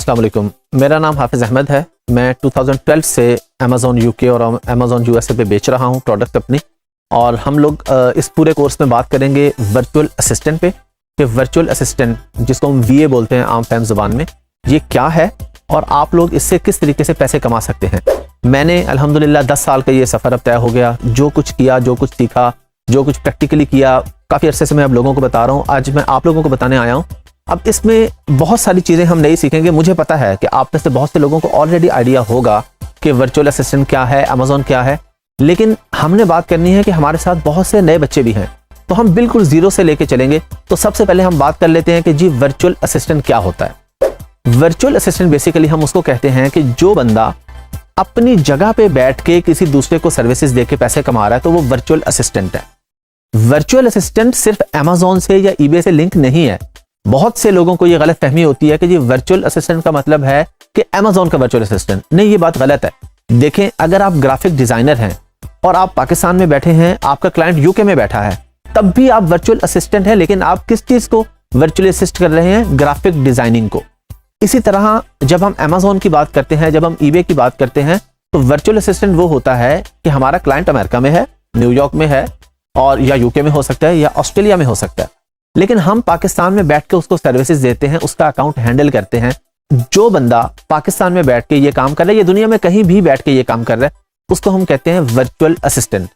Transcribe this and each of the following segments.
अस्सलाम वालेकुम। मेरा नाम हाफिज़ अहमद है। मैं 2012 से अमेज़ॉन यूके और अमेज़ॉन यूएसए पे बेच रहा हूँ प्रोडक्ट अपनी। और हम लोग इस पूरे कोर्स में बात करेंगे वर्चुअल असिस्टेंट पे कि वर्चुअल असिस्टेंट जिसको हम वीए बोलते हैं आम फैम ज़बान में, ये क्या है और आप लोग इससे किस तरीके से पैसे कमा सकते हैं। मैंने अल्हम्दुलिल्लाह 10 साल का ये सफ़र अब तय हो गया। जो कुछ किया, जो कुछ सीखा, जो कुछ प्रैक्टिकली किया, काफ़ी अरसे से मैं अब लोगों को बता रहा हूँ। आज मैं आप लोगों को बताने आया हूँ। अब इसमें बहुत सारी चीज़ें हम नई सीखेंगे। मुझे पता है कि आप में से बहुत से लोगों को ऑलरेडी आइडिया होगा कि वर्चुअल असिस्टेंट क्या है, अमेज़ॉन क्या है, लेकिन हमने बात करनी है कि हमारे साथ बहुत से नए बच्चे भी हैं, तो हम बिल्कुल ज़ीरो से लेके चलेंगे। तो सबसे पहले हम बात कर लेते हैं कि जी वर्चुअल असिस्टेंट क्या होता है। वर्चुअल असिस्टेंट बेसिकली हम उसको कहते हैं कि जो बंदा अपनी जगह पे बैठ के किसी दूसरे को सर्विसेज दे के पैसे कमा रहा है, तो वो वर्चुअल असिस्टेंट है। वर्चुअल असिस्टेंट सिर्फ अमेज़ॉन से या ईबे से लिंक नहीं है। बहुत से लोगों को ये गलत फहमी होती है कि जी वर्चुअल असिस्टेंट का मतलब है कि अमेज़ॉन का वर्चुअल असिस्टेंट। नहीं, ये बात गलत है। देखें, अगर आप ग्राफिक डिजाइनर हैं और आप पाकिस्तान में बैठे हैं, आपका क्लाइंट यूके में बैठा है, तब भी आप वर्चुअल असिस्टेंट हैं। लेकिन आप किस चीज को वर्चुअली असिस्ट कर रहे हैं? ग्राफिक डिजाइनिंग को। इसी तरह जब हम अमेज़ॉन की बात करते हैं, जब हम ईबे की बात करते हैं, तो वर्चुअल असिस्टेंट वो होता है कि हमारा क्लाइंट अमेरिका में है, न्यूयॉर्क में है, और या यूके में हो सकता है या ऑस्ट्रेलिया में हो सकता है, लेकिन हम पाकिस्तान में बैठ के उसको सर्विसेज देते हैं, उसका अकाउंट हैंडल करते हैं। जो बंदा पाकिस्तान में बैठ के ये काम कर रहा है, ये दुनिया में कहीं भी बैठ के ये काम कर रहा है, उसको हम कहते हैं वर्चुअल असिस्टेंट।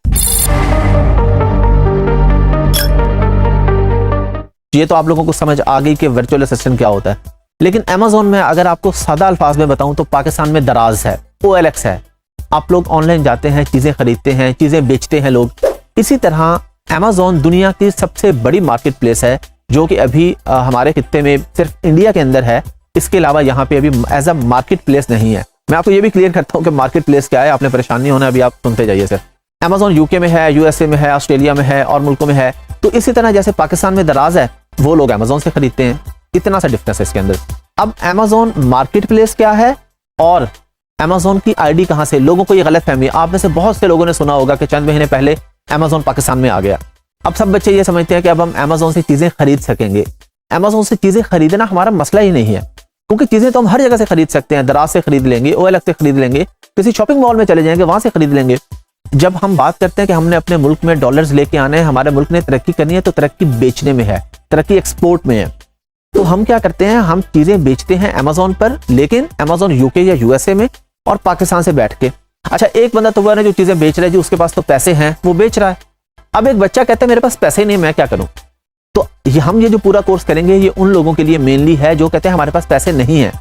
ये तो आप लोगों को समझ आ गई कि वर्चुअल असिस्टेंट क्या होता है। लेकिन अमेज़ॉन में अगर आपको सादा अल्फाज में बताऊं तो पाकिस्तान में दराज है, OLX है। आप लोग ऑनलाइन जाते हैं, चीजें खरीदते हैं, चीजें बेचते हैं लोग। इसी तरह अमेज़ॉन दुनिया की सबसे बड़ी मार्केट प्लेस है, जो कि अभी हमारे खित्ते में सिर्फ इंडिया के अंदर है। इसके अलावा यहाँ पे अभी एज अ मार्केट प्लेस नहीं है। मैं आपको ये भी क्लियर करता हूँ कि मार्केट प्लेस क्या है, आपने परेशान नहीं होना, अभी आप सुनते जाइए। सिर्फ अमेज़ॉन यूके में है, यूएसए में है, ऑस्ट्रेलिया में है और मुल्कों में है। तो इसी तरह जैसे पाकिस्तान में दराज है, वो लोग अमेज़ॉन से खरीदते हैं। इतना सा डिफरेंस है इसके अंदर। अब अमेज़ॉन मार्केट प्लेस क्या है और अमेज़ॉन की आईडी कहाँ से? लोगों को ये गलत फहमी। आप में से बहुत से लोगों ने सुना होगा कि चंद महीने पहले अमेज़ॉन पाकिस्तान में आ गया। अब सब बच्चे ये समझते हैं कि अब हम अमेज़ॉन से चीजें खरीद सकेंगे। अमेज़ॉन से चीजें खरीदना हमारा मसला ही नहीं है, क्योंकि चीजें तो हम हर जगह से खरीद सकते हैं। दराज से खरीद लेंगे, OLX से खरीद लेंगे, किसी शॉपिंग मॉल में चले जाएंगे, वहां से खरीद लेंगे। जब हम बात करते हैं कि हमने अपने मुल्क में डॉलर्स लेके आने हैं, हमारे मुल्क ने तरक्की करनी है, तो तरक्की बेचने में है, तरक्की एक्सपोर्ट में है। तो हम क्या करते हैं? हम चीजें बेचते हैं अमेज़ॉन पर, लेकिन अमेज़ॉन यूके या यूएसए में और पाकिस्तान से बैठ के। अच्छा, एक बंदा तो वो है जो चीजें बेच रहा है, जी उसके पास तो पैसे हैं, वो बेच रहा है। अब एक बच्चा कहता है मेरे पास पैसे नहीं, मैं क्या करूं? तो हम ये जो पूरा कोर्स करेंगे, ये उन लोगों के लिए मेनली है जो कहते हैं हमारे पास पैसे नहीं है,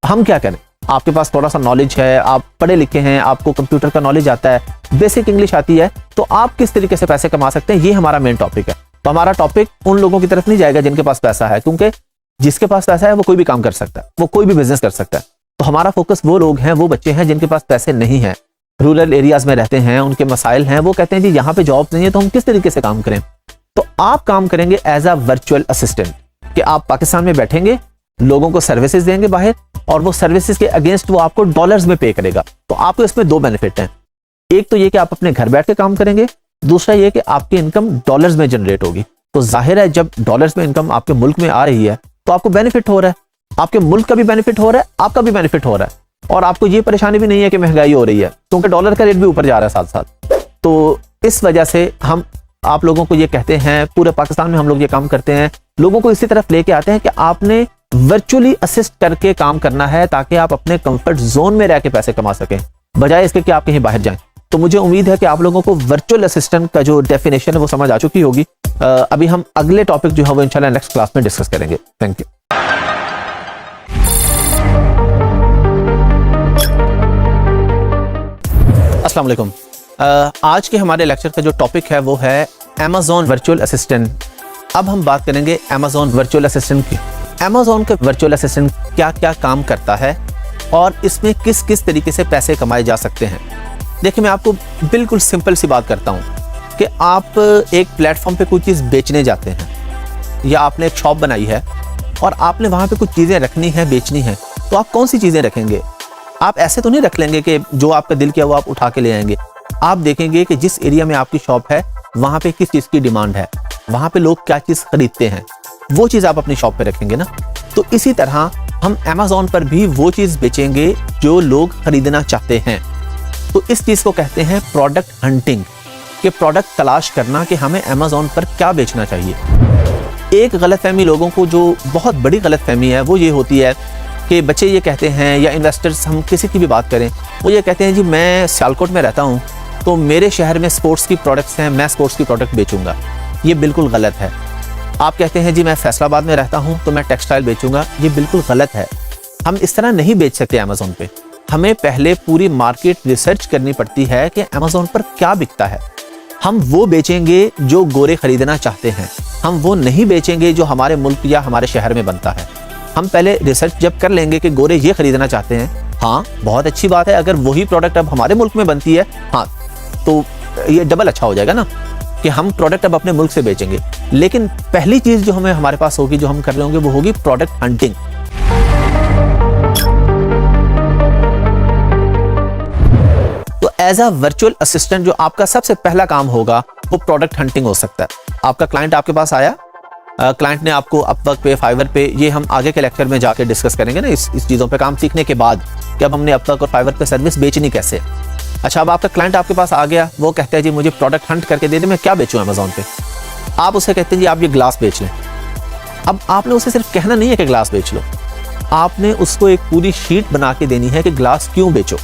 हम क्या करें? आपके पास थोड़ा सा नॉलेज है, आप पढ़े लिखे हैं, आपको कंप्यूटर का नॉलेज आता है, बेसिक इंग्लिश आती है, तो आप किस तरीके से पैसे कमा सकते हैं, ये हमारा मेन टॉपिक है। तो हमारा टॉपिक उन लोगों की तरफ नहीं जाएगा जिनके पास पैसा है, क्योंकि जिसके पास पैसा है वो कोई भी काम कर सकता है, वो कोई भी बिजनेस कर सकता है। तो हमारा फोकस वो लोग हैं, वो बच्चे हैं जिनके पास पैसे नहीं है, रूरल एरियाज में रहते हैं, उनके मसाइल हैं, वो कहते हैं जी यहाँ पे जॉब नहीं है, तो हम किस तरीके से काम करें? तो आप काम करेंगे एज अ वर्चुअल असिस्टेंट, कि आप पाकिस्तान में बैठेंगे, लोगों को सर्विसेज देंगे बाहर, और वो सर्विसेज के अगेंस्ट वो आपको डॉलर्स में पे करेगा। तो आपको इसमें दो बेनिफिट हैं। एक तो ये कि आप अपने घर बैठ के काम करेंगे, दूसरा ये कि आपकी इनकम डॉलर्स में जनरेट होगी। तो जाहिर है जब डॉलर्स में इनकम आपके मुल्क में आ रही है, तो आपको बेनिफिट हो रहा है, आपके मुल्क का भी बेनिफिट हो रहा है, आपका भी बेनिफिट हो रहा है, और आपको ये परेशानी भी नहीं है कि महंगाई हो रही है, क्योंकि डॉलर का रेट भी ऊपर जा रहा है साथ साथ। तो इस वजह से हम आप लोगों को ये कहते हैं, पूरे पाकिस्तान में हम लोग ये काम करते हैं, लोगों को इसी तरफ लेके आते हैं कि आपने वर्चुअली असिस्ट करके काम करना है, ताकि आप अपने कंफर्ट जोन में रह के पैसे कमा सकें, बजाय इसके कि आप कहीं बाहर जाएं। तो मुझे उम्मीद है कि आप लोगों को वर्चुअल असिस्टेंट का जो डेफिनेशन है वो समझ आ चुकी होगी। अभी हम अगले टॉपिक जो है वो इंशाल्लाह नेक्स्ट क्लास में डिस्कस करेंगे। Thank you. अस्सलाम वालेकुम। आज के हमारे लेक्चर का जो टॉपिक है वो है अमेज़ॉन वर्चुअल असिस्टेंट। अब हम बात करेंगे अमेज़ॉन वर्चुअल असिस्टेंट की। अमेज़ॉन का वर्चुअल असिस्टेंट क्या क्या काम करता है और इसमें किस किस तरीके से पैसे कमाए जा सकते हैं। देखिए, मैं आपको बिल्कुल सिंपल सी बात करता हूँ कि आप एक प्लेटफॉर्म पे कोई चीज़ बेचने जाते हैं, या आपने एक शॉप बनाई है और आपने वहाँ पे कुछ चीज़ें रखनी है, बेचनी है, तो आप कौन सी चीज़ें रखेंगे? आप ऐसे तो नहीं रख लेंगे कि जो आपका दिल किया वो आप उठा के ले आएंगे। आप देखेंगे कि जिस एरिया में आपकी शॉप है वहाँ पे किस चीज़ की डिमांड है, वहाँ पे लोग क्या चीज़ खरीदते हैं, वो चीज़ आप अपनी शॉप पे रखेंगे ना। तो इसी तरह हम Amazon पर भी वो चीज़ बेचेंगे जो लोग खरीदना चाहते हैं। तो इस चीज़ को कहते हैं प्रोडक्ट हंटिंग, कि प्रोडक्ट तलाश करना कि हमें Amazon पर क्या बेचना चाहिए। एक गलतफहमी लोगों को, जो बहुत बड़ी गलतफहमी है, वो ये होती है कि बच्चे ये कहते हैं, या इन्वेस्टर्स, हम किसी की भी बात करें, वो ये कहते हैं जी मैं सियालकोट में रहता हूँ तो मेरे शहर में स्पोर्ट्स की प्रोडक्ट्स हैं, मैं स्पोर्ट्स की प्रोडक्ट बेचूंगा। ये बिल्कुल गलत है। आप कहते हैं जी मैं फैसलाबाद में रहता हूँ तो मैं टेक्सटाइल बेचूंगा, ये बिल्कुल गलत है। हम इस तरह नहीं बेच सकते Amazon पे। हमें पहले पूरी मार्केट रिसर्च करनी पड़ती है कि Amazon पर क्या बिकता है। हम वो बेचेंगे जो गोरे खरीदना चाहते हैं, हम वो नहीं बेचेंगे जो हमारे मुल्क या हमारे शहर में बनता है। हम पहले रिसर्च जब कर लेंगे कि गोरे ये खरीदना चाहते हैं, हाँ बहुत अच्छी बात है, अगर वही प्रोडक्ट अब हमारे मुल्क में बनती है, हाँ तो ये डबल अच्छा हो जाएगा ना, कि हम प्रोडक्ट अब अपने मुल्क से बेचेंगे। लेकिन पहली चीज जो हमें हमारे पास होगी, जो हम कर रहे होंगे, वो होगी प्रोडक्ट हंटिंग। तो एज अ वर्चुअल असिस्टेंट जो आपका सबसे पहला काम होगा वो प्रोडक्ट हंटिंग हो सकता है। आपका क्लाइंट आपके पास आया, क्लाइंट ने आपको अपवर्क पे, फाइवर पे, ये हम आगे के लेक्चर में जाके डिस्कस करेंगे ना, इस चीज़ों पे काम सीखने के बाद कि अब हमने अपवर्क और फाइवर पे सर्विस बेचनी कैसे। अच्छा, अब आपका क्लाइंट आपके पास आ गया, वो कहता है जी मुझे प्रोडक्ट हंट करके दे दे, मैं क्या बेचूं Amazon पे। आप उसे कहते हैं जी आप ये ग्लास बेच लें। अब आपने उसे सिर्फ कहना नहीं है कि ग्लास बेच लो, आपने उसको एक पूरी शीट बना के देनी है कि ग्लास क्यों बेचो।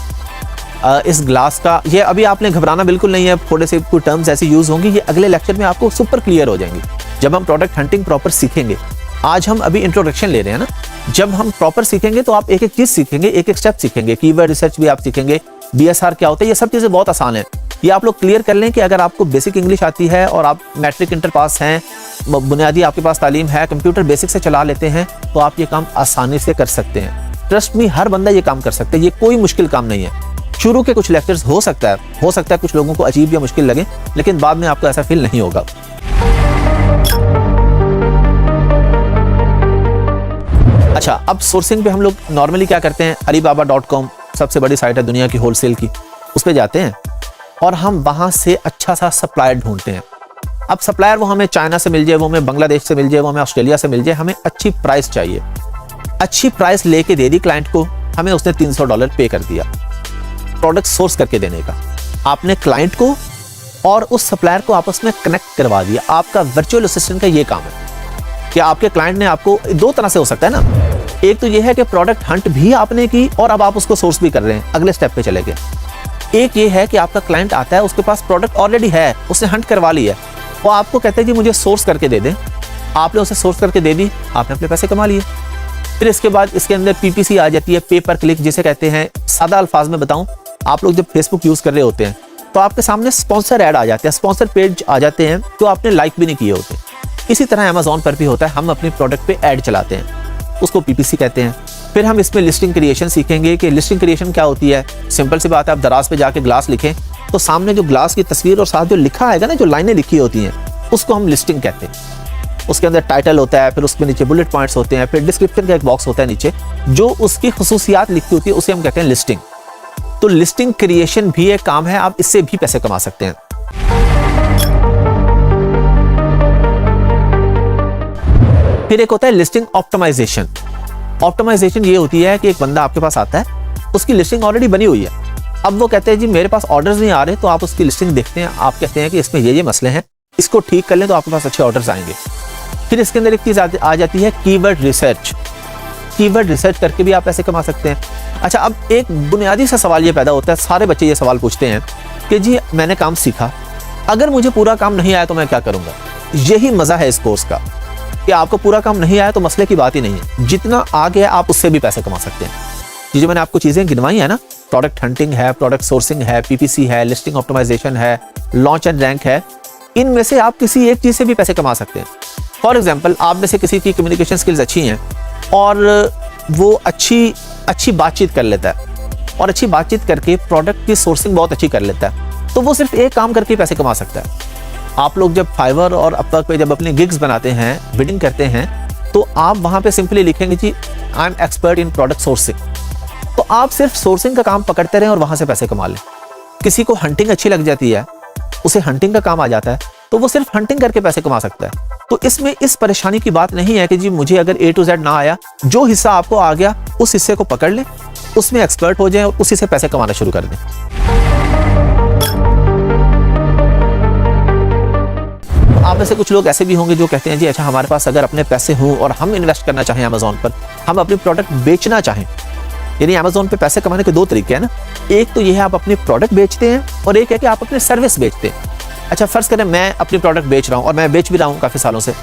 इस ग्लास का, ये अभी आपने घबराना बिल्कुल नहीं है, थोड़े से कोई टर्म्स ऐसी यूज होंगी, ये अगले लेक्चर में आपको सुपर क्लियर हो जाएंगी जब हम प्रोडक्ट हंटिंग प्रॉपर सीखेंगे। आज हम अभी इंट्रोडक्शन ले रहे हैं ना, जब हम प्रॉपर सीखेंगे तो आप एक एक चीज सीखेंगे, एक एक स्टेप सीखेंगे, कीवर्ड रिसर्च भी आप सीखेंगे, BSR क्या होता है, ये सब चीजें बहुत आसान है। ये आप लोग क्लियर कर लें कि अगर आपको बेसिक इंग्लिश आती है और आप मैट्रिक इंटर पास हैं, बुनियादी आपके पास तालीम है, कंप्यूटर बेसिक से चला लेते हैं, तो आप ये काम आसानी से कर सकते हैं। ट्रस्ट मी, हर बंदा ये काम कर सकता है, ये कोई मुश्किल काम नहीं है। शुरू के कुछ लेक्चर्स हो सकता है कुछ लोगों को अजीब या मुश्किल लगे, लेकिन बाद में आपको ऐसा फील नहीं होगा। अच्छा, अब सोर्सिंग पे हम लोग नॉर्मली क्या करते हैं, alibaba.com सबसे बड़ी साइट है दुनिया की होलसेल की, उस पे जाते हैं और हम वहां से अच्छा सा सप्लायर ढूंढते हैं। अब सप्लायर वो हमें चाइना से मिल जाए, वो हमें बांग्लादेश से मिल जाए, वो हमें ऑस्ट्रेलिया से मिल जाए, हमें अच्छी प्राइस चाहिए। अच्छी प्राइस लेके दे दी क्लाइंट को, हमें उसने $300 पे कर दिया प्रोडक्ट सोर्स करके देने का। आपने क्लाइंट को और उस सप्लायर को आपस में कनेक्ट करवा दिया। आपका वर्चुअल असिस्टेंट का ये काम है कि आपके क्लाइंट ने आपको, दो तरह से हो सकता है ना, एक तो ये है कि प्रोडक्ट हंट भी आपने की और अब आप उसको सोर्स भी कर रहे हैं, अगले स्टेप पे चले गए। एक ये है कि आपका क्लाइंट आता है, उसके पास प्रोडक्ट ऑलरेडी है, उसने हंट करवा ली है, वो आपको कहते हैं जी मुझे सोर्स करके दे दें, आपने उसे सोर्स करके दे दी, आपने अपने पैसे कमा लिए। फिर इसके बाद इसके अंदर PPC आ जाती है, पे पर क्लिक जिसे कहते हैं। सादा अल्फाज में बताऊं, आप लोग जब फेसबुक यूज कर रहे होते हैं तो आपके सामने स्पॉन्सर ऐड आ जाते हैं, स्पॉन्सर पेज आ जाते हैं, तो आपने लाइक भी नहीं किए होते। इसी तरह Amazon पर भी होता है, हम अपने प्रोडक्ट पे ऐड चलाते हैं, उसको PPC कहते हैं। फिर हम इसमें लिस्टिंग क्रिएशन सीखेंगे कि लिस्टिंग क्रिएशन क्या होती है। सिंपल सी बात है, आप दराज पे जाके ग्लास लिखें तो सामने जो ग्लास की तस्वीर और साथ जो लिखा आएगा ना, जो लाइनें लिखी होती हैं, उसको हम लिस्टिंग कहते हैं। उसके अंदर टाइटल होता है, फिर उसके नीचे बुलेट पॉइंट्स होते हैं, फिर डिस्क्रिप्शन का एक बॉक्स होता है नीचे, जो उसकी खुसूसियात लिखी होती है, उसे हम कहते हैं लिस्टिंग। तो लिस्टिंग क्रिएशन भी एक काम है, आप इससे भी पैसे कमा सकते हैं। फिर एक होता है लिस्टिंग ऑप्टिमाइजेशन। ऑप्टिमाइजेशन ये होती है कि एक बंदा आपके पास आता है, उसकी लिस्टिंग ऑलरेडी बनी हुई है, अब वो कहते हैं जी मेरे पास ऑर्डर्स नहीं आ रहे, तो आप उसकी लिस्टिंग देखते हैं, आप कहते हैं कि इसमें ये मसले हैं, इसको ठीक कर लें तो आपके पास अच्छे ऑर्डर्स आएंगे। फिर इसके अंदर एक चीज आ जाती है कीवर्ड रिसर्च। कीवर्ड रिसर्च करके भी आप पैसे कमा सकते हैं। अच्छा, अब एक बुनियादी सा सवाल ये पैदा होता है, सारे बच्चे ये सवाल पूछते हैं कि जी मैंने काम सीखा, अगर मुझे पूरा काम नहीं आया तो मैं क्या करूंगा। यही मजा है इस कोर्स का कि आपको पूरा काम नहीं आया तो मसले की बात ही नहीं है, जितना आ गया आप उससे भी पैसे कमा सकते हैं। ये जो मैंने आपको चीजें गिनवाई है ना, प्रोडक्ट हंटिंग है, प्रोडक्ट सोर्सिंग है, PPC है, लिस्टिंग ऑप्टिमाइजेशन है, लॉन्च एंड रैंक है, इनमें से आप किसी एक चीज से भी पैसे कमा सकते हैं। फॉर एग्जाम्पल, आप में से किसी की कम्युनिकेशन स्किल्स अच्छी हैं और वो अच्छी बातचीत कर लेता है और अच्छी बातचीत करके प्रोडक्ट की सोर्सिंग बहुत अच्छी कर लेता है, तो वो सिर्फ एक काम करके पैसे कमा सकता है। आप लोग जब फाइवर और अपवर्क पे जब अपने गिग्स बनाते हैं, बिडिंग करते हैं, तो आप वहां पे सिंपली लिखेंगे जी I am expert in product sourcing, तो आप सिर्फ सोर्सिंग का काम पकड़ते रहें और वहां से पैसे कमा लें। किसी को हंटिंग अच्छी लग जाती है, उसे हंटिंग का काम आ जाता है, तो वो सिर्फ हंटिंग करके पैसे कमा सकता है। तो इसमें इस परेशानी की बात नहीं है कि जी मुझे अगर A to Z ना आया, जो हिस्सा आपको आ गया उस हिस्से को पकड़ लें, उसमें एक्सपर्ट हो जाएं और उसी से पैसे कमाना शुरू कर दें। आप में से कुछ लोग ऐसे भी होंगे जो कहते हैं जी अच्छा हमारे पास अगर अपने पैसे हों और हम इन्वेस्ट करना चाहें अमेज़ॉन पर, हम अपनी प्रोडक्ट बेचना चाहें, यानी अमेज़ॉन पे पैसे कमाने के दो तरीके हैं ना। एक तो ये है आप अपनी प्रोडक्ट बेचते हैं और एक है कि आप अपनी सर्विस बेचते हैं। अच्छा फर्ज करें मैं अपनी प्रोडक्ट बेच रहा हूँ और मैं बेच भी रहा हूँ काफ़ी सालों से।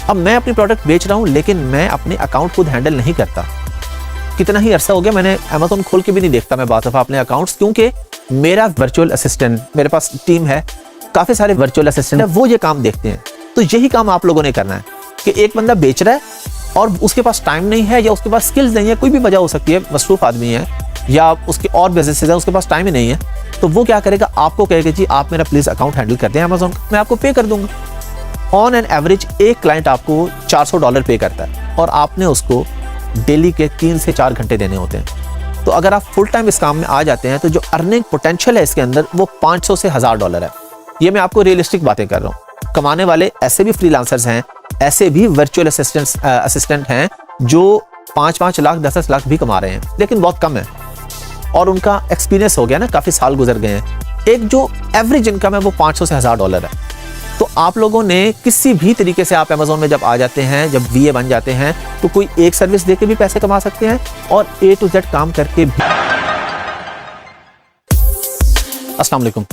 अब मैं अपनी प्रोडक्ट बेच रहा हूँ लेकिन मैं अपने अकाउंट खुद हैंडल नहीं करता। कितना ही अरसा हो गया मैंने अमेज़ॉन खोल के भी नहीं देखता मैं बात दफ़ा अपने अकाउंट्स, क्योंकि मेरा वर्चुअल असिस्टेंट, मेरे पास टीम है, काफ़ी सारे वर्चुअल असिस्टेंट है, वो ये काम देखते हैं। तो यही काम आप लोगों ने करना है कि एक बंदा बेच रहा है और उसके पास टाइम नहीं है या उसके पास स्किल्स नहीं है, कोई भी वजह हो सकती है, मसरूफ आदमी है या उसके और बिजनेस है, उसके पास टाइम ही नहीं है, तो वो क्या करेगा, आपको कहेगा जी आप मेरा प्लीज़ अकाउंट हैंडल कर दें अमेज़ॉन का, मैं आपको पे कर दूंगा। ऑन एन एवरेज एक क्लाइंट आपको $400 पे करता है और आपने उसको डेली के 3 से 4 घंटे देने होते हैं। तो अगर आप फुल टाइम इस काम में आ जाते हैं तो जो अर्निंग पोटेंशियल है इसके अंदर वो $500 से $1000 है। ये मैं आपको रियलिस्टिक बातें कर रहा हूँ। कमाने वाले ऐसे भी फ्रीलांसर्स हैं, ऐसे भी वर्चुअल असिस्टेंट हैं जो 5-5 लाख 10-10 लाख भी कमा रहे हैं, लेकिन बहुत कम है और उनका एक्सपीरियंस हो गया ना, काफ़ी साल गुजर गए हैं। एक जो एवरेज इनकम है वो $500 से $1000 है। तो आप लोगों ने किसी भी तरीके से आप अमेज़ॉन में जब आ जाते हैं, जब VA बन जाते हैं, तो कोई एक सर्विस देके भी पैसे कमा सकते हैं और A to Z काम करके भी। अस्सलाम वालेकुम।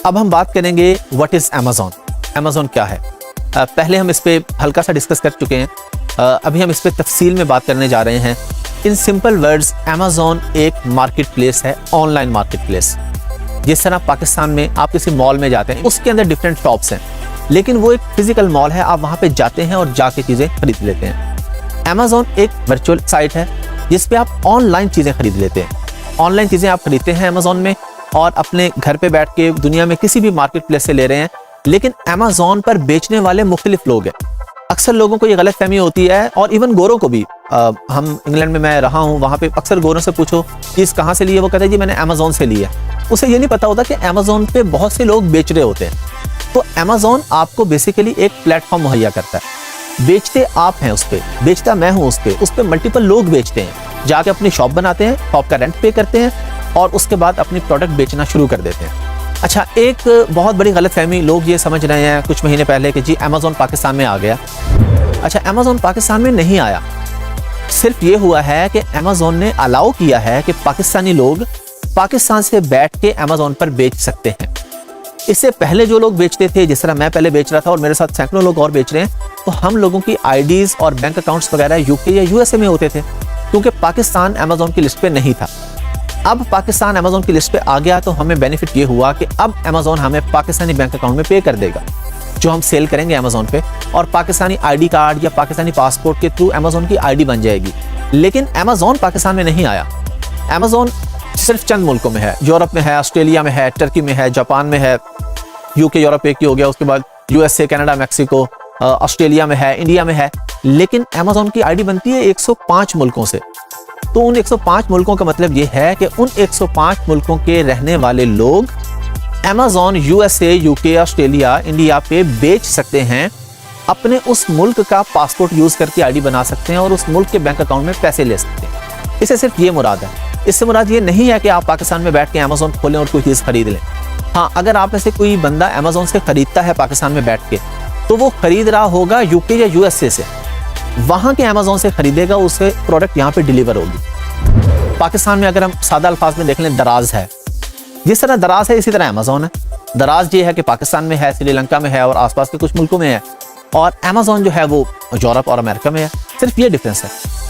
अब हम बात करेंगे व्हाट इज अमेज़ॉन। अमेज़ॉन क्या है? पहले हम इस पे हल्का सा डिस्कस कर चुके हैं, अभी हम इस पे तफसील में बात करने जा रहे हैं। इन सिंपल वर्ड्स अमेज़ॉन एक मार्केट प्लेस है, ऑनलाइन मार्केट प्लेस। जिस तरह पाकिस्तान में आप किसी मॉल में जाते हैं, उसके अंदर डिफरेंट शॉप्स हैं, लेकिन वो एक फिजिकल मॉल है, आप वहाँ पे जाते हैं और जाके चीज़ें खरीद लेते हैं। अमेज़ॉन एक वर्चुअल साइट है जिस पे आप ऑनलाइन चीज़ें खरीद लेते हैं। ऑनलाइन चीज़ें आप खरीदते हैं अमेज़ॉन में और अपने घर पे बैठ के दुनिया में किसी भी मार्केट प्लेस से ले रहे हैं, लेकिन अमेज़ॉन पर बेचने वाले मुख्तलिफ लोग हैं। अक्सर लोगों को ये गलतफहमी होती है और इवन गोरों को भी। हम इंग्लैंड में मैं रहा हूँ, वहाँ पे अक्सर गोरों से पूछो चीज़ कहाँ से ली है, वो कहते हैं जी मैंने अमेज़ॉन से ली है। उसे ये नहीं पता होता कि अमेज़ॉन पे बहुत से लोग बेच रहे होते हैं। तो अमेज़ॉन आपको बेसिकली एक प्लेटफॉर्म मुहैया करता है। बेचते आप हैं उस पर, बेचता मैं हूँ उस पर मल्टीपल लोग बेचते हैं, जाके अपनी शॉप बनाते हैं, शॉप का रेंट पे करते हैं और उसके बाद अपनी प्रोडक्ट बेचना शुरू कर देते हैं। अच्छा, एक बहुत बड़ी गलतफहमी, लोग ये समझ रहे हैं कुछ महीने पहले कि जी अमेज़ॉन पाकिस्तान में आ गया। अच्छा, अमेज़ॉन पाकिस्तान में नहीं आया। सिर्फ ये हुआ है कि अमेज़ॉन ने अलाउ किया है कि पाकिस्तानी लोग पाकिस्तान से बैठ के अमेज़ॉन पर बेच सकते हैं। इससे पहले जो लोग बेचते थे, जिस तरह मैं पहले बेच रहा था और मेरे साथ सैकड़ों लोग और बेच रहे हैं, तो हम लोगों की आईडीज़ और बैंक अकाउंट्स वगैरह यूके या यूएसए में होते थे, क्योंकि पाकिस्तान अमेज़ॉन की लिस्ट पे नहीं था। अब पाकिस्तान अमेज़ॉन की लिस्ट पे आ गया तो हमें बेनिफिट ये हुआ कि अब अमेज़ॉन हमें पाकिस्तानी बैंक अकाउंट में पे कर देगा जो हम सेल करेंगे अमेज़ॉन पे, और पाकिस्तानी आईडी कार्ड या पाकिस्तानी पासपोर्ट के थ्रू अमेज़ॉन की आईडी बन जाएगी। लेकिन अमेज़ॉन पाकिस्तान में नहीं आया। अमेज़ॉन सिर्फ चंद मुल्कों में है, यूरोप में है, ऑस्ट्रेलिया में है, टर्की में है, जापान में है, यूके यूरोप एक ही हो गया, उसके बाद यूएसए, कनाडा, मैक्सिको, ऑस्ट्रेलिया में है, इंडिया में है। लेकिन अमेज़ॉन की आईडी बनती है 105 मुल्कों से। तो उन 105 मुल्कों का मतलब ये है कि उन 105 मुल्कों के रहने वाले लोग Amazon USA, UK, Australia, India पे बेच सकते हैं, अपने उस मुल्क का पासपोर्ट यूज़ करके आईडी बना सकते हैं और उस मुल्क के बैंक अकाउंट में पैसे ले सकते हैं। इससे सिर्फ ये मुराद है। इससे मुराद ये नहीं है कि आप पाकिस्तान में बैठ के अमेज़ॉन खोलें और कोई चीज़ खरीद लें। हाँ, अगर आप में से कोई बंदा अमेज़ॉन से खरीदता है पाकिस्तान में बैठ के, तो वो खरीद रहा होगा यूके या यूएसए से, वहाँ के अमेज़ॉन से खरीदेगा, उससे प्रोडक्ट यहाँ पे डिलीवर होगी। पाकिस्तान में अगर हम सादा अल्फाज में देख लें, दराज है, जिस तरह दराज है इसी तरह अमेज़ॉन है। दराज ये है कि पाकिस्तान में है, श्रीलंका में है और आसपास के कुछ मुल्कों में है, और अमेज़ॉन जो है वो यूरोप और अमेरिका में है। सिर्फ ये डिफरेंस है।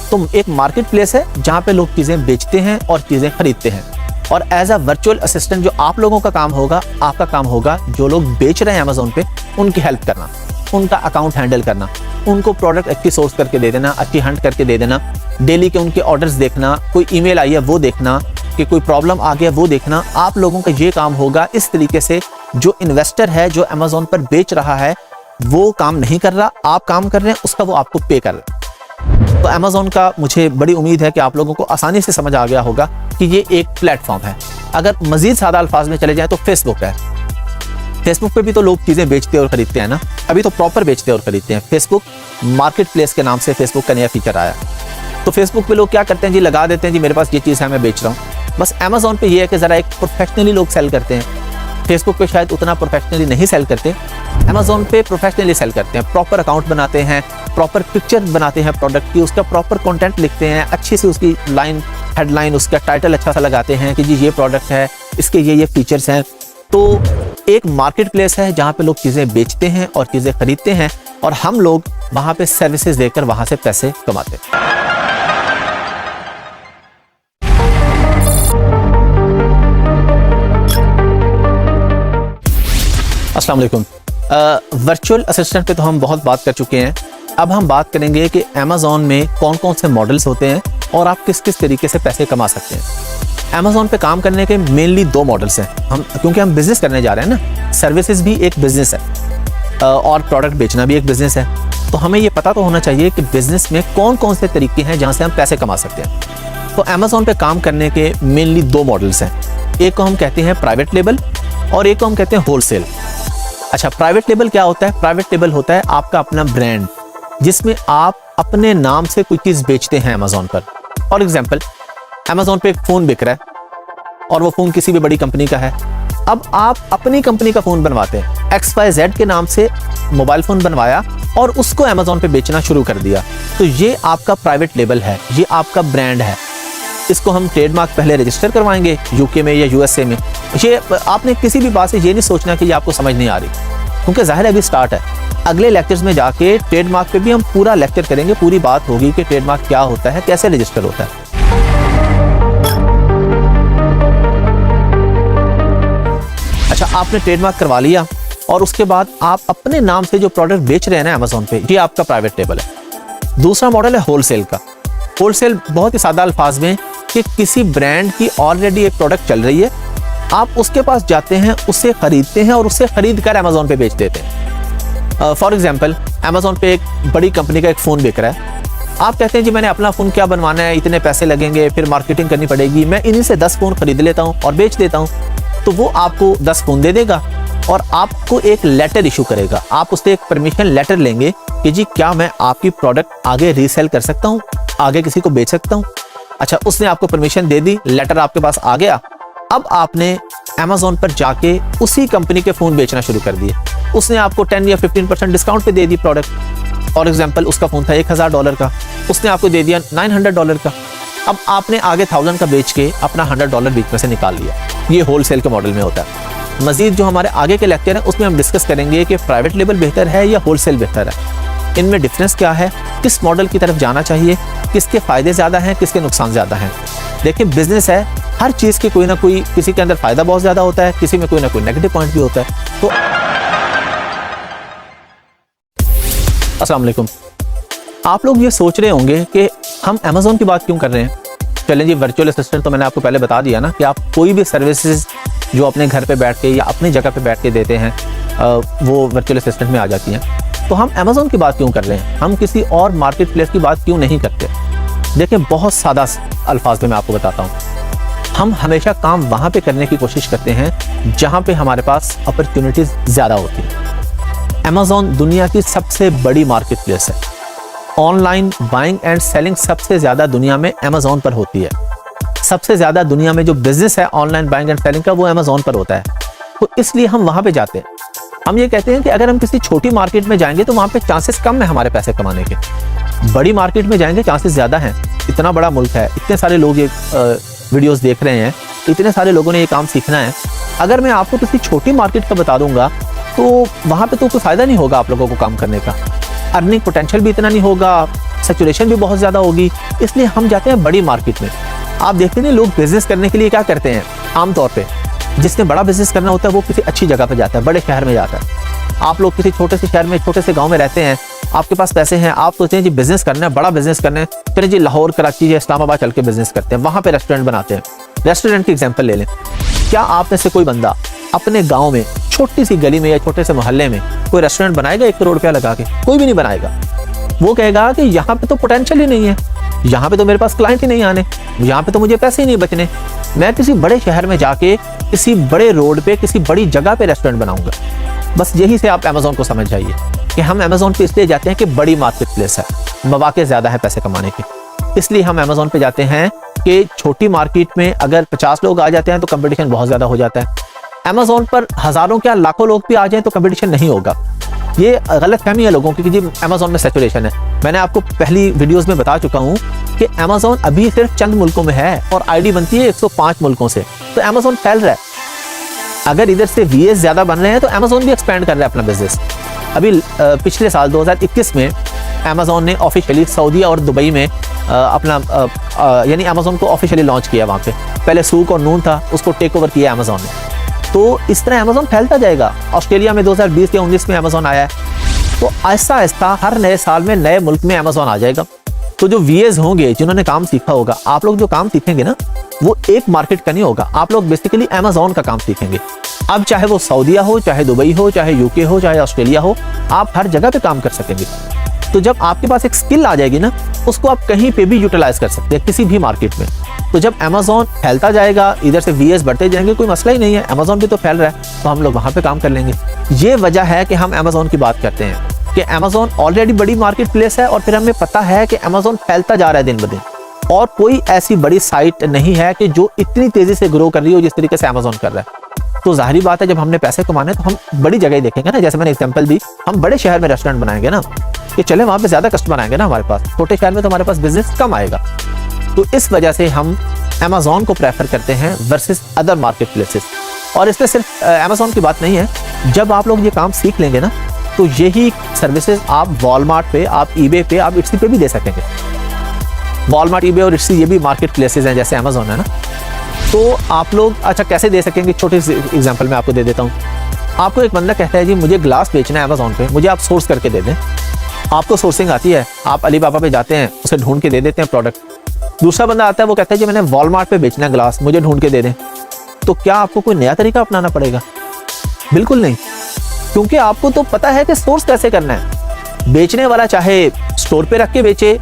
तो एक मार्केट प्लेस है जहाँ पे लोग चीज़ें बेचते हैं और चीज़ें खरीदते हैं, और एज अ वर्चुअल असिस्टेंट जो आप लोगों का काम होगा, आपका काम होगा जो लोग बेच रहे हैं अमेज़ॉन पे, उनकी हेल्प करना, उनका अकाउंट हैंडल करना, उनको प्रोडक्ट अच्छी सोर्स करके दे देना, अच्छी हंट करके दे देना, डेली के उनके ऑर्डर्स देखना, कोई ईमेल आई है वो देखना, कि कोई प्रॉब्लम आ गया वो देखना। आप लोगों का ये काम होगा। इस तरीके से जो इन्वेस्टर है, जो अमेज़ॉन पर बेच रहा है, वो काम नहीं कर रहा, आप काम कर रहे हैं, उसका वो आपको पे कर रहा है। तो अमेज़ॉन का मुझे बड़ी उम्मीद है कि आप लोगों को आसानी से समझ आ गया होगा कि ये एक प्लेटफॉर्म है। अगर मज़ीद सादा अल्फाज में चले जाएँ तो फेसबुक है। फेसबुक पे भी तो लोग चीजें बेचते और खरीदते हैं ना, अभी तो प्रॉपर बेचते और खरीदते हैं। फेसबुक मार्केट प्लेस के नाम से फेसबुक का नया फीचर आया। तो फेसबुक पे लोग क्या करते हैं जी, लगा देते हैं जी मेरे पास ये चीज़ है मैं बेच रहा हूँ। बस अमेजोन पे ये है कि ज़रा एक प्रोफेशनली लोग सेल करते हैं। फेसबुक पे शायद उतना प्रोफेशनली नहीं सेल करते, अमेजोन पे प्रोफेशनली सेल करते हैं। प्रॉपर अकाउंट बनाते हैं, प्रॉपर पिक्चर बनाते हैं प्रोडक्ट की, उसका प्रॉपर कंटेंट लिखते हैं, अच्छी सी उसकी लाइन हेडलाइन उसका टाइटल अच्छा सा लगाते हैं कि जी ये प्रोडक्ट है, इसके ये फीचर्स हैं। तो एक मार्केट प्लेस है जहाँ पे लोग चीज़ें बेचते हैं और चीज़ें खरीदते हैं, और हम लोग वहाँ पे सर्विसेज देकर वहाँ से पैसे कमाते हैं। अस्सलाम वालेकुम। वर्चुअल असिस्टेंट पे तो हम बहुत बात कर चुके हैं। अब हम बात करेंगे कि अमेज़ॉन में कौन कौन से मॉडल्स होते हैं और आप किस किस तरीके से पैसे कमा सकते हैं। अमेज़ॉन पे काम करने के मेनली 2 मॉडल्स हैं। क्योंकि हम बिजनेस करने जा रहे हैं ना, सर्विसेज भी एक बिजनेस है और प्रोडक्ट बेचना भी एक बिजनेस है। तो हमें ये पता तो होना चाहिए कि बिजनेस में कौन कौन से तरीके हैं जहाँ से हम पैसे कमा सकते हैं। तो अमेज़ॉन पे काम करने के मेनली 2 मॉडल्स हैं। एक को हम कहते हैं प्राइवेट लेबल और एक को हम कहते हैं होलसेल। अच्छा, प्राइवेट लेबल क्या होता है? प्राइवेट लेबल होता है आपका अपना ब्रांड, जिसमें आप अपने नाम से कोई चीज़ बेचते हैं अमेज़ॉन पर। फॉर एग्जाम्पल, अमेज़ॉन पे एक फ़ोन बिक रहा है और वो फ़ोन किसी भी बड़ी कंपनी का है। अब आप अपनी कंपनी का फ़ोन बनवाते हैं, XYZ के नाम से मोबाइल फ़ोन बनवाया और उसको अमेज़ॉन पे बेचना शुरू कर दिया। तो ये आपका प्राइवेट लेबल है, ये आपका ब्रांड है। इसको हम ट्रेडमार्क पहले रजिस्टर करवाएंगे यूके में या USA में। ये आपने किसी भी बात से ये नहीं सोचना कि ये आपको समझ नहीं आ रही, क्योंकि ज़ाहिर है अभी स्टार्ट है। अगले लेक्चर्स में जाके ट्रेडमार्क पे भी हम पूरा लेक्चर करेंगे, पूरी बात होगी कि ट्रेडमार्क क्या होता है, कैसे रजिस्टर होता है। अच्छा, आपने ट्रेडमार्क करवा लिया और उसके बाद आप अपने नाम से जो प्रोडक्ट बेच रहे हैं ना अमेज़ॉन पे, ये आपका प्राइवेट लेबल है। दूसरा मॉडल है होलसेल का। होलसेल बहुत ही सादा अल्फाज में कि किसी ब्रांड की ऑलरेडी एक प्रोडक्ट चल रही है, आप उसके पास जाते हैं, उससे खरीदते हैं और उससे खरीद कर अमेज़ॉन पे बेच देते हैं। फॉर एग्जांपल, अमेज़ॉन पे एक बड़ी कंपनी का एक फ़ोन बिक रहा है। आप कहते हैं जी मैंने अपना फ़ोन क्या बनवाना है, इतने पैसे लगेंगे, फिर मार्केटिंग करनी पड़ेगी, मैं इन्हीं से 10 फ़ोन खरीद लेता हूँ और बेच देता हूँ। तो वो आपको 10 फ़ोन दे देगा और आपको एक लेटर इशू करेगा। आप उससे एक परमिशन लेटर लेंगे कि जी क्या मैं आपकी प्रोडक्ट आगे रीसेल कर सकता हूँ, आगे किसी को बेच सकता हूँ। अच्छा, उसने आपको परमिशन दे दी, लेटर आपके पास आ गया। अब आपने अमेज़ॉन पर जाके उसी कंपनी के फ़ोन बेचना शुरू कर दिए। उसने आपको 10 या 15% डिस्काउंट पे दे दी प्रोडक्ट। फॉर एग्जांपल, उसका फ़ोन था $1000 का, उसने आपको दे दिया $900 का। अब आपने आगे 1000 का बेच के अपना $100 बीच में से निकाल लिया। ये होलसेल के मॉडल में होता है। मजीद जो हमारे आगे के लेक्चर हैं उसमें हम डिस्कस करेंगे कि प्राइवेट लेबल बेहतर है या होलसेल बेहतर है, इनमें डिफरेंस क्या है, किस मॉडल की तरफ जाना चाहिए, किसके फ़ायदे ज़्यादा हैं, किसके नुकसान ज़्यादा हैं। देखिए, बिजनेस है, हर चीज़ के कोई ना कोई, किसी के अंदर फ़ायदा बहुत ज़्यादा होता है, किसी में कोई ना कोई नेगेटिव पॉइंट भी होता है। तो अस्सलाम वालेकुम। आप लोग ये सोच रहे होंगे कि हम अमेज़ॉन की बात क्यों कर रहे हैं। चलें जी, वर्चुअल असिस्टेंट तो मैंने आपको पहले बता दिया ना कि आप कोई भी सर्विसेज जो अपने घर पे बैठ के या अपनी जगह पे बैठ के देते हैं वो वर्चुअल असिस्टेंट में आ जाती हैं। तो हम अमेज़ॉन की बात क्यों कर रहे हैं, हम किसी और मार्केट प्लेस की बात क्यों नहीं करते। देखिए, बहुत सादा अल्फाज में मैं आपको बताता हूँ। हम हमेशा काम वहाँ पे करने की कोशिश करते हैं जहाँ पे हमारे पास अपॉर्चुनिटीज़ ज़्यादा होती हैं। अमेज़ॉन दुनिया की सबसे बड़ी मार्केट प्लेस है। ऑनलाइन बाइंग एंड सेलिंग सबसे ज़्यादा दुनिया में अमेज़ॉन पर होती है। सबसे ज़्यादा दुनिया में जो बिज़नेस है ऑनलाइन बाइंग एंड सेलिंग का, वो अमेज़ॉन पर होता है। तो इसलिए हम वहाँ पे जाते हैं। हम ये कहते हैं कि अगर हम किसी छोटी मार्केट में जाएंगे तो वहाँ पे चांसेस कम है हमारे पैसे कमाने के। बड़ी मार्केट में जाएंगे चांसेस ज़्यादा हैं। इतना बड़ा मुल्क है, इतने सारे लोग ये वीडियोस देख रहे हैं, इतने सारे लोगों ने ये काम सीखना है। अगर मैं आपको किसी छोटी मार्केट का बता दूंगा तो वहाँ पे तो कोई फ़ायदा नहीं होगा आप लोगों को काम करने का। अर्निंग पोटेंशियल भी इतना नहीं होगा, सैचुरेशन भी बहुत ज़्यादा होगी। इसलिए हम जाते हैं बड़ी मार्केट में। आप देखते हैं लोग बिज़नेस करने के लिए क्या करते हैं, आमतौर पर जिसने बड़ा बिजनेस करना होता है वो किसी अच्छी जगह पर जाता है, बड़े शहर में जाता है। आप लोग किसी छोटे से शहर में, छोटे से गांव में रहते हैं, आपके पास पैसे हैं, आप सोचते हैं जी बिजनेस करना है, बड़ा बिजनेस करना है, चलिए जी लाहौर, कराची या इस्लामाबाद चल के बिजनेस करते हैं, वहाँ पे रेस्टोरेंट बनाते हैं। रेस्टोरेंट की एग्जांपल ले लें। क्या आप में से कोई बंदा अपने गाँव में छोटी सी गली में या छोटे से मोहल्ले में कोई रेस्टोरेंट बनाएगा 1 करोड़ रुपया लगा के? कोई भी नहीं बनाएगा। वो कहेगा कि यहाँ पे तो पोटेंशियल ही नहीं है, यहाँ पे तो मेरे पास क्लाइंट ही नहीं आने, यहाँ पे तो मुझे पैसे ही नहीं बचने, मैं किसी बड़े शहर में जाके किसी बड़े रोड पे किसी बड़ी जगह पे रेस्टोरेंट बनाऊंगा। बस यही से आप अमेजोन को समझ जाइए कि हम अमेजोन पे इसलिए जाते हैं कि बड़ी मार्केट प्लेस है, मौके ज़्यादा है पैसे कमाने के, इसलिए हम अमेजोन पे जाते हैं कि छोटी मार्केट में अगर 50 लोग आ जाते हैं तो कंपटीशन बहुत ज़्यादा हो जाता है। अमेजोन पर हज़ारों क्या लाखों लोग भी आ जाएं तो कंपटीशन नहीं होगा। ये गलत फहमी है लोगों की कि जी अमेजोन में सैचुरेशन है। मैंने आपको पहली वीडियोस में बता चुका हूँ कि अमेजोन अभी सिर्फ चंद मुल्कों में है और आईडी बनती है 105 मुल्कों से, तो अमेजोन फैल रहा है। अगर इधर से वीएस ज़्यादा बन रहे हैं तो अमेजोन भी एक्सपेंड कर रहा है अपना बिजनेस। अभी पिछले साल 2021 में अमेजोन ने ऑफिशियली सऊदी और दुबई में अपना यानी अमेजोन को ऑफिशियली लॉन्च किया। वहाँ पे पहले सूक और नून था, उसको टेक ओवर किया अमेजोन ने। तो इस तरह अमेजोन फैलता जाएगा। ऑस्ट्रेलिया में 2020 या 19 में अमेजोन आया है, तो आहिस्ता आहिस्ता हर नए साल में नए मुल्क में अमेजोन आ जाएगा। तो जो वीएस होंगे जिन्होंने काम सीखा होगा, आप लोग जो काम सीखेंगे ना वो एक मार्केट का नहीं होगा, आप लोग बेसिकली अमेजोन का काम सीखेंगे। अब चाहे वो सऊदीया हो, चाहे दुबई हो, चाहे यूके हो, चाहे ऑस्ट्रेलिया हो, आप हर जगह पे काम कर सकेंगे। तो जब आपके पास एक स्किल आ जाएगी ना, उसको आप कहीं पे भी यूटिलाइज कर सकते हैं, किसी भी मार्केट में। तो जब अमेजोन फैलता जाएगा, इधर से वीएस बढ़ते जाएंगे, कोई मसला ही नहीं है, अमेजोन भी तो फैल रहा है, तो हम लोग वहाँ पे काम कर लेंगे। ये वजह है कि हम अमेजोन की बात करते हैं कि अमेजोन ऑलरेडी बड़ी मार्केट प्लेस है और फिर हमें पता है कि अमेजोन फैलता जा रहा है दिन ब दिन, और कोई ऐसी बड़ी साइट नहीं है कि जो इतनी तेजी से ग्रो कर रही हो जिस तरीके से अमेजोन कर रहा है। तो जाहिर बात है जब हमने पैसे कमाने तो हम बड़ी जगह ही देखेंगे ना। जैसे मैंने एग्जांपल दी, हम बड़े शहर में रेस्टोरेंट बनाएंगे ना कि चले वहाँ पे ज़्यादा कस्टमर आएंगे ना हमारे पास, छोटे शहर में तो हमारे पास बिजनेस कम आएगा। तो इस वजह से हम अमेजोन को प्रेफर करते हैं वर्सेस अदर मार्केट प्लेसेस। और इसमें सिर्फ अमेजोन की बात नहीं है, जब आप लोग ये काम सीख लेंगे ना तो यही सर्विसेज आप वॉलमार्ट पे, आप ईबे पे, आप इट्सी पे भी दे सकेंगे। वॉलमार्ट, ईबे और इट्सी ये भी मार्केट प्लेसेस हैं जैसे अमेजोन है ना। तो आप लोग अच्छा कैसे दे सकेंगे, छोटे से एग्जांपल मैं आपको दे देता हूँ। आपको एक बंदा कहता है जी मुझे ग्लास बेचना है अमेजोन पे, मुझे आप सोर्स करके दे दें। आपको सोर्सिंग आती है, आप अलीबाबा पे जाते हैं, उसे ढूंढ के दे देते हैं प्रोडक्ट। दूसरा बंदा आता है, वो कहता है जी मैंने वॉलमार्ट पे बेचना है ग्लास, मुझे ढूंढ के दे दें। तो क्या आपको कोई नया तरीका अपनाना पड़ेगा? बिल्कुल नहीं, क्योंकि आपको तो पता है कि सोर्स कैसे करना है। बेचने वाला चाहे स्टोर पे रख के बेचे,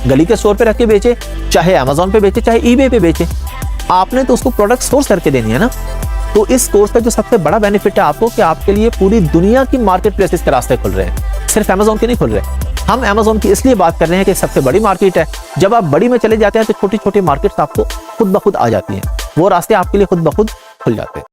गली के स्टोर पे रख के बेचे, चाहे अमेजोन पे बेचे, चाहे ईबे पे बेचे, आपने तो उसको प्रोडक्ट सोर्स करके देनी है ना। तो इस कोर्स पे जो सबसे बड़ा बेनिफिट है आपको कि आपके लिए पूरी दुनिया की मार्केट प्लेसेस के रास्ते खुल रहे हैं, सिर्फ अमेजोन के नहीं खुल रहे। हम अमेजोन की इसलिए बात कर रहे हैं कि सबसे बड़ी मार्केट है। जब आप बड़ी में चले जाते हैं तो छोटी छोटी मार्केट्स आपको खुद ब खुद आ जाती हैं, वो रास्ते आपके लिए खुद ब खुद खुल जाते हैं।